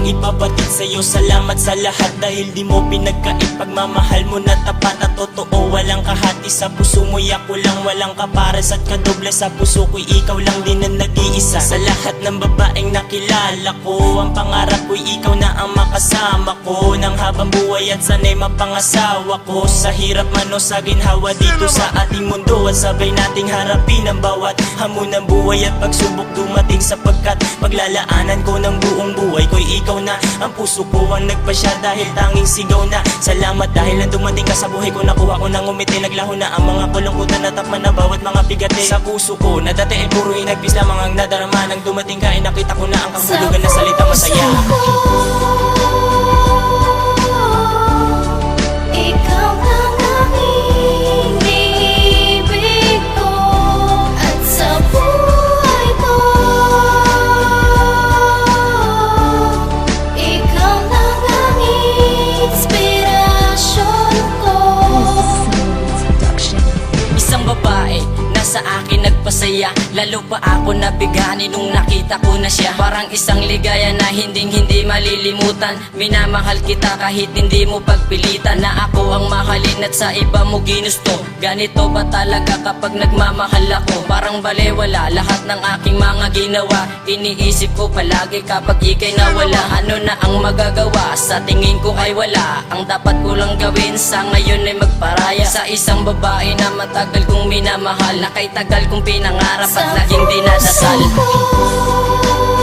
kong ipabatid sa'yo. Salamat sa lahat dahil di mo pinagkait. Pagmamahal mo na tapat at totoo, walang kahati. Sa puso mo'y ako lang, walang kapares at kadoble. Sa puso ko'y ikaw lang din ang nag-iisa. Sa lahat ng babaeng nakilala ko, ang pangarap ko'y ikaw na ang makasama ko nang habang buhay at sana'y mapangasawa ko. Sa hirap man o sa ginhawa dito sa ating mundo, at sabay nating harapin ang bawat hamon ng buhay at pagsubok dumating. Sapagkat paglalaanan ko ng buong buhay ko'y ikaw na. Ang puso ko ang nagpasya dahil tanging sigaw na salamat. Dahil nang dumating ka sa buhay ko, nakuha ko ng umiti. Naglaho na ang mga kulungkutan, natakman na bawat mga bigati. Sa puso ko na dati ay puro inagpis lamang ang nadarama. Nang dumating ka ay nakita ko na ang kahulugan na salita masaya. Ikaw lang ang iniibig ko, at sa buhay ko ikaw lang ang inspirasyon ko. Isang babae na sa akin nagpasaya, lalo pa ako nabigani nung nakita ko na siya. Parang isang ligaya na hindi malilimutan. Minamahal kita kahit hindi mo pagpilitan, na ako ang mahalin at sa iba mo ginusto. Ganito ba talaga kapag nagmamahal ako? Parang balewala lahat ng aking mga ginawa. Iniisip ko palagi kapag ika'y nawala. Ano na ang magagawa? Sa tingin ko ay wala. Ang dapat ko lang gawin sa ngayon ay magparaya sa isang babae na matagal kong minamahal, na kay tagal kong pinangarap at laging dinadasal. Sa puso ko